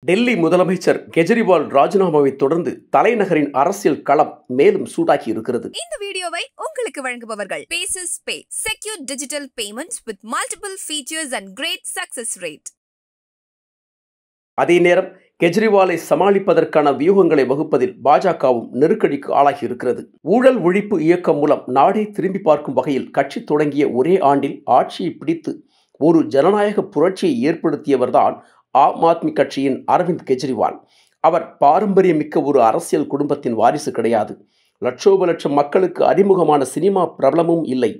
டெல்லி முதலமைச்சர் கெஜ்ரிவால் ராஜினாமாவை தொடர்ந்து தலைநகரின் அரசியல் களம் மேலும் சூடாகி இருக்கிறது. இந்த வீடியோவை உங்களுக்கு வழங்குபவர்கள் பேசஸ் பே, secure digital payments with multiple features and great success rate. அதே நேரம் கெஜ்ரிவாலை சமாளிப்பதற்கான வியூகங்களை வகுப்பதில் பாஜகவும் நெருக்கடிக்கு ஆளாகி இருக்கிறது. ஊழல் ஒழிப்பு இயக்கம் மூலம் நாடே திரும்பி பார்க்கும் வகையில் கட்சி தொடங்கிய ஒரே ஆண்டில் ஆட்சியை பிடித்து ஒரு ஜனநாயக புரட்சியை ஏற்படுத்தியவர்தான் ஆம் ஆத்மி கட்சியின் அரவிந்த் கெஜ்ரிவால். அவர் பாரம்பரியமிக்க ஒரு அரசியல் குடும்பத்தின் வாரிசு கிடையாது. லட்சோப லட்சம் மக்களுக்கு அறிமுகமான சினிமா பிரபலமும் இல்லை.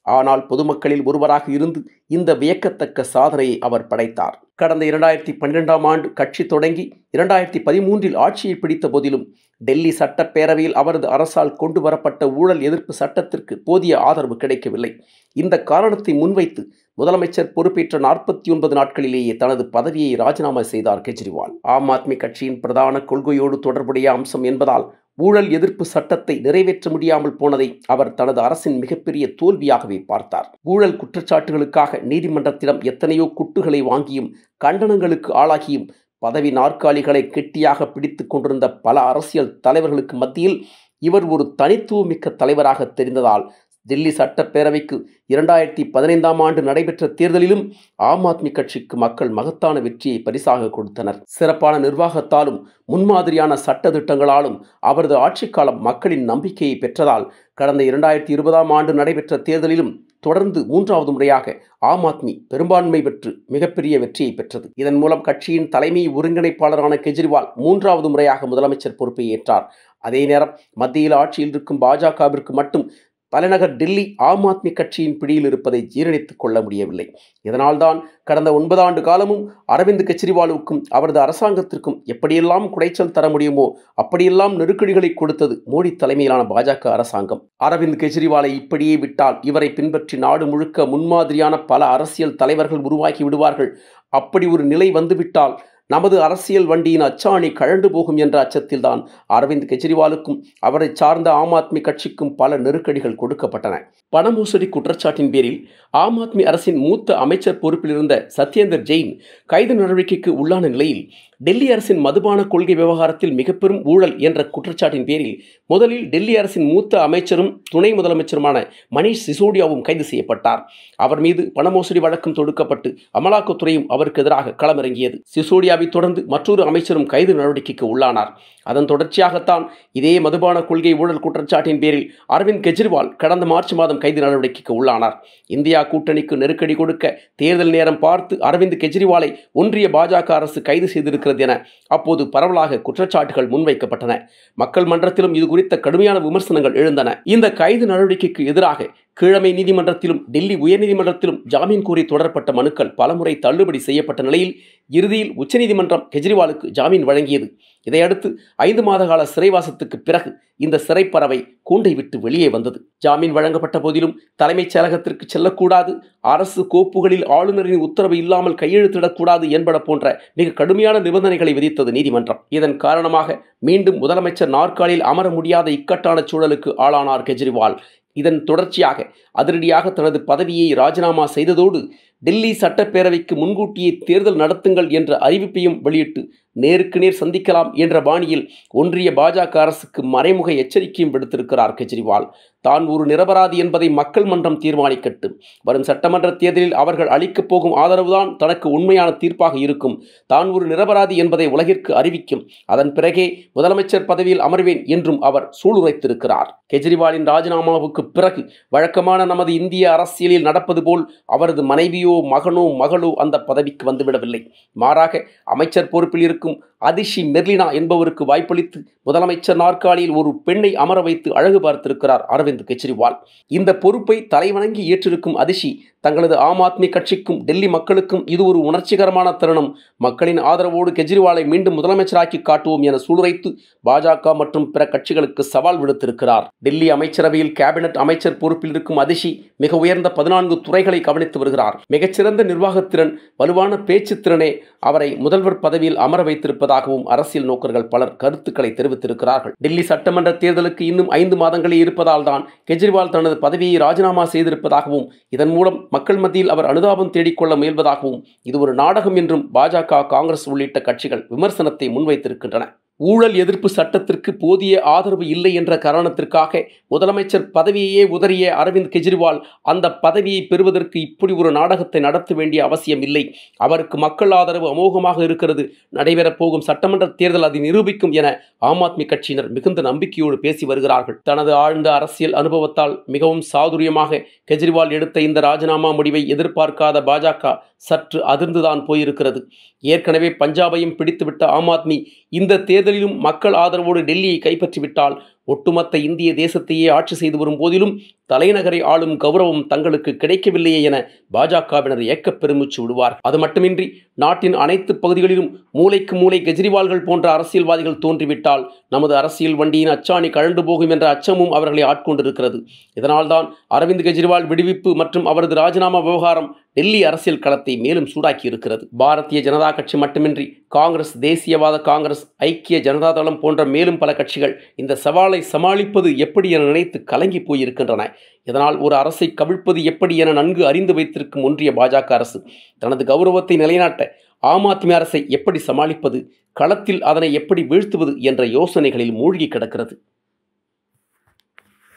ஆனால் பொதுமக்களில் ஒருவராக இருந்து இந்த வியக்கத்தக்க சாதனையை அவர் படைத்தார். கடந்த 2012ஆம் ஆண்டு கட்சி தொடங்கி 2013இல் ஆட்சியை பிடித்த போதிலும் டெல்லி சட்டப்பேரவையில் அவரது அரசால் கொண்டு வரப்பட்ட ஊழல் எதிர்ப்பு சட்டத்திற்கு போதிய ஆதரவு கிடைக்கவில்லை. இந்த காரணத்தை முன்வைத்து முதலமைச்சர் பொறுப்பேற்ற 49 நாட்களிலேயே தனது பதவியை ராஜினாமா செய்தார் கெஜ்ரிவால். ஆம் ஆத்மி கட்சியின் பிரதான கொள்கையோடு தொடர்புடைய அம்சம் என்பதால் ஊழல் எதிர்ப்பு சட்டத்தை நிறைவேற்ற முடியாமல் போனதை அவர் தனது அரசின் மிகப்பெரிய தோல்வியாகவே பார்த்தார். ஊழல் குற்றச்சாட்டுகளுக்காக நீதிமன்றத்திடம் எத்தனையோ குட்டுகளை வாங்கியும் கண்டனங்களுக்கு ஆளாகியும் பதவி நாற்காலிகளை கெட்டியாக பிடித்து கொண்டிருந்த பல அரசியல் தலைவர்களுக்கு மத்தியில் இவர் ஒரு தனித்துவமிக்க தலைவராக தெரிந்ததால் டெல்லி சட்டப்பேரவைக்கு 2015ஆம் ஆண்டு நடைபெற்ற தேர்தலிலும் ஆம் ஆத்மி கட்சிக்கு மக்கள் மகத்தான வெற்றியை பரிசாக கொடுத்தனர். சிறப்பான நிர்வாகத்தாலும் முன்மாதிரியான சட்ட திட்டங்களாலும் அவரது ஆட்சிக்காலம் மக்களின் நம்பிக்கையை பெற்றதால் கடந்த 2020ஆம் ஆண்டு நடைபெற்ற தேர்தலிலும் தொடர்ந்து 3வது முறையாக ஆம் ஆத்மி பெரும்பான்மை பெற்று மிகப்பெரிய வெற்றியை பெற்றது. இதன் மூலம் கட்சியின் தலைமை ஒருங்கிணைப்பாளரான கெஜ்ரிவால் 3வது முறையாக முதலமைச்சர் பொறுப்பை ஏற்றார். அதே நேரம் மத்தியில் ஆட்சியில் இருக்கும் பாஜகவிற்கு மட்டும் தலைநகர் டெல்லி ஆம் ஆத்மி கட்சியின் பிடியில் இருப்பதை ஜீரணித்துக் கொள்ள முடியவில்லை. இதனால்தான் கடந்த 9 ஆண்டு காலமும் அரவிந்த் கெஜ்ரிவாலுக்கும் அவரது அரசாங்கத்திற்கும் எப்படியெல்லாம் குடைச்சல் தர முடியுமோ அப்படியெல்லாம் நெருக்கடிகளை கொடுத்தது மோடி தலைமையிலான பாஜக அரசாங்கம். அரவிந்த் கெஜ்ரிவாலை இப்படியே விட்டால் இவரை பின்பற்றி நாடு முழுக்க முன்மாதிரியான பல அரசியல் தலைவர்கள் உருவாக்கி விடுவார்கள். அப்படி ஒரு நிலை வந்துவிட்டால் நமது அரசியல் வண்டியின் அச்சாணி கழண்டு போகும் என்ற அச்சத்தில்தான் அரவிந்த் கெஜ்ரிவாலுக்கும் அவரை சார்ந்த ஆம் ஆத்மி கட்சிக்கும் பல நெருக்கடிகள் கொடுக்கப்பட்டன. பண மோசடி குற்றச்சாட்டின் பேரில் ஆம் ஆத்மி அரசின் மூத்த அமைச்சர் பொறுப்பில் இருந்த சத்யேந்தர் ஜெயின் கைது நடவடிக்கைக்கு உள்ளான நிலையில் டெல்லி அரசின் மதுபான கொள்கை விவகாரத்தில் மிக பெரும் ஊழல் என்ற குற்றச்சாட்டின் பேரில் முதலில் டெல்லி அரசின் மூத்த அமைச்சரும் துணை முதலமைச்சருமான மணீஷ் சிசோடியாவும் கைது செய்யப்பட்டார். அவர் மீது பண மோசடி வழக்கம் தொடுக்கப்பட்டு அமலாக்கத்துறையும் அவருக்கு எதிராக களமிறங்கியது. சிசோடியாவை தொடர்ந்து மற்றொரு அமைச்சரும் கைது நடவடிக்கைக்கு உள்ளானார். அதன் தொடர்ச்சியாகத்தான் இதே மதுபான கொள்கை ஊழல் குற்றச்சாட்டின் பேரில் அரவிந்த் கெஜ்ரிவால் கடந்த மார்ச் மாதம் கைது நடவடிக்கைக்கு உள்ளானார். இந்தியா கூட்டணிக்கு நெருக்கடி கொடுக்க தேர்தல் நேரம் பார்த்து அரவிந்த் கெஜ்ரிவாலை ஒன்றிய பாஜக அரசு கைது செய்திருக்கிறது என அப்போது பரவலாக குற்றச்சாட்டுகள் முன்வைக்கப்பட்டன. மக்கள் மன்றத்திலும் இது குறித்த கடுமையான விமர்சனங்கள் எழுந்தன. இந்த கைது நடவடிக்கைக்கு எதிராக கீழமை நீதிமன்றத்திலும் டெல்லி உயர்நீதிமன்றத்திலும் ஜாமீன் கோரி தொடரப்பட்ட மனுக்கள் பலமுறை தள்ளுபடி செய்யப்பட்ட நிலையில் இறுதியில் உச்சநீதிமன்றம் கெஜ்ரிவாலுக்கு ஜாமீன் வழங்கியது. இதையடுத்து 5 மாத கால சிறைவாசத்துக்கு பிறகு இந்த சிறைப்பறவை கூண்டை விட்டு வெளியே வந்தது. ஜாமீன் வழங்கப்பட்ட போதிலும் தலைமைச் செயலகத்திற்கு செல்லக்கூடாது, அரசு கோப்புகளில் ஆளுநரின் உத்தரவு இல்லாமல் கையெழுத்திடக்கூடாது என்பன போன்ற மிக கடுமையான நிபந்தனைகளை விதித்தது நீதிமன்றம். இதன் காரணமாக மீண்டும் முதலமைச்சர் நாற்காலில் அமர முடியாத இக்கட்டான சூழலுக்கு ஆளானார் கெஜ்ரிவால். இதன் தொடர்ச்சியாக அதிரடியாக தனது பதவியை ராஜினாமா செய்ததோடு டெல்லி சட்டப்பேரவைக்கு முன்கூட்டியே தேர்தல் நடத்துங்கள் என்ற அறிவிப்பையும் வெளியிட்டு நேருக்கு நேர் சந்திக்கலாம் என்ற பாணியில் ஒன்றிய பாஜக அரசுக்கு மறைமுக எச்சரிக்கையும் விடுத்திருக்கிறார் கெஜ்ரிவால். தான் ஒரு நிரபராதி என்பதை மக்கள் மன்றம் தீர்மானிக்கட்டும். வரும் சட்டமன்ற தேர்தலில் அவர்கள் அளிக்கப் போகும் ஆதரவுதான் தனக்கு உண்மையான தீர்ப்பாக இருக்கும். தான் ஒரு நிரபராதி என்பதை உலகிற்கு அறிவிக்கும். அதன் பிறகே முதலமைச்சர் பதவியில் அமர்வேன் என்றும் அவர் சூளுரைத்திருக்கிறார். கெஜ்ரிவாலின் ராஜினாமாவுக்கு பிறகு வழக்கமான நமது இந்திய அரசியலில் நடப்பது போல் அவரது மனைவியோ மகனோ மகளோ அந்த பதவிக்கு வந்துவிடவில்லை. மாறாக அமைச்சர் பொறுப்பில் இருக்கும் அதிஷி மெர்லினா என்பவருக்கு வாய்ப்பளித்து முதலமைச்சர் நாற்காலியில் ஒரு பெண்ணை அமர வைத்து அழகு பார்த்திருக்கிறார் அரவிந்த் கெஜ்ரிவால். இந்த பொறுப்பை தலைவணங்கி ஏற்றிருக்கும் அதிஷி தங்களது ஆம் ஆத்மி கட்சிக்கும் டெல்லி மக்களுக்கும் இது ஒரு உணர்ச்சிகரமான தருணம், மக்களின் ஆதரவோடு கெஜ்ரிவாலை மீண்டும் முதலமைச்சராக்கி காட்டுவோம் என சூளுரைத்து பாஜக மற்றும் பிற கட்சிகளுக்கு சவால் விடுத்திருக்கிறார். டெல்லி அமைச்சரவையில் கேபினட் அமைச்சர் பொறுப்பில் இருக்கும் அதிஷி மிக உயர்ந்த 14 துறைகளை கவனித்து வருகிறார். மிகச்சிறந்த நிர்வாகத்திறன், வலுவான பேச்சு திறனே அவரை முதல்வர் பதவியில் அமர வைத்திருப்பதாக இருப்பதாகவும் அரசியல் நோக்கர்கள் பலர் கருத்துக்களை தெரிவித்திருக்கிறார்கள். டெல்லி சட்டமன்ற தேர்தலுக்கு இன்னும் 5 மாதங்களே இருப்பதால் தான் கெஜ்ரிவால் தனது பதவியை ராஜினாமா செய்திருப்பதாகவும் இதன் மூலம் மக்கள் மத்தியில் அவர் அனுதாபம் தேடிக்கொள்ள முயல்வதாகவும் இது ஒரு நாடகம் என்றும் பாஜக, காங்கிரஸ் உள்ளிட்ட கட்சிகள் விமர்சனத்தை முன்வைத்திருக்கின்றன. ஊழல் எதிர்ப்பு சட்டத்திற்கு போதிய ஆதரவு இல்லை என்ற காரணத்திற்காக முதலமைச்சர் பதவியையே உதறிய அரவிந்த் கெஜ்ரிவால் அந்த பதவியை பெறுவதற்கு இப்படி ஒரு நாடகத்தை நடத்த வேண்டிய அவசியம் இல்லை. அவருக்கு மக்கள் ஆதரவு அமோகமாக இருக்கிறது. நடைபெறப் போகும் சட்டமன்ற தேர்தல் அதை நிரூபிக்கும் என ஆம் ஆத்மி கட்சியினர் மிகுந்த நம்பிக்கையோடு பேசி வருகிறார்கள். தனது ஆழ்ந்த அரசியல் அனுபவத்தால் மிகவும் சாதுரியமாக கெஜ்ரிவால் எடுத்த இந்த ராஜினாமா முடிவை எதிர்பார்க்காத பாஜக சற்று அதிர்ந்துதான் போயிருக்கிறது. ஏற்கனவே பஞ்சாபையும் பிடித்துவிட்ட ஆம் ஆத்மி இந்த தேர்தலிலும் மக்கள் ஆதரவோடு டெல்லியை கைப்பற்றிவிட்டால் ஒட்டுமொத்த இந்திய தேசத்தையே ஆட்சி செய்து வரும் போதிலும் தலைநகரை ஆளும் கௌரவம் தங்களுக்கு கிடைக்கவில்லையே என பாஜகவினர் ஏக்கப் பெருமூச்சு விடுவார். அது மட்டுமின்றி நாட்டின் அனைத்து பகுதிகளிலும் மூலைக்கு மூலை கெஜ்ரிவால்கள் போன்ற அரசியல்வாதிகள் தோன்றிவிட்டால் நமது அரசியல் வண்டியின் அச்சாணி கழண்டு போகும் என்ற அச்சமும் அவர்களை ஆட்கொண்டிருக்கிறது. இதனால்தான் அரவிந்த் கெஜ்ரிவால் விடுவிப்பு மற்றும் அவரது ராஜினாமா விவகாரம் டெல்லி அரசியல் களத்தை மேலும் சூடாக்கி இருக்கிறது. பாரதிய ஜனதா கட்சி மட்டுமின்றி காங்கிரஸ், தேசியவாத காங்கிரஸ், ஐக்கிய ஜனதா தளம் போன்ற மேலும் பல கட்சிகள் இந்த சவாலை சமாளிப்பது எப்படி என நினைத்து கலங்கி போயிருக்கின்றன. இதனால் ஒரு அரசை கவிழ்ப்பது எப்படி என நன்கு அறிந்து வைத்திருக்கும் ஒன்றிய பாஜக அரசு தனது கௌரவத்தை நிலைநாட்ட ஆம் ஆத்மி அரசை எப்படி சமாளிப்பது, களத்தில் அதனை எப்படி வீழ்த்துவது என்ற யோசனைகளில் மூழ்கி கிடக்கிறது.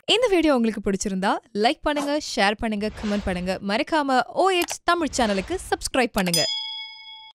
இந்த வீடியோ உங்களுக்கு பிடிச்சிருந்தா லைக் பண்ணுங்க, ஷேர் பண்ணுங்க, கமெண்ட் பண்ணுங்க. மறக்காம OH தமிழ் சேனலுக்கு சப்ஸ்கிரைப் பண்ணுங்க.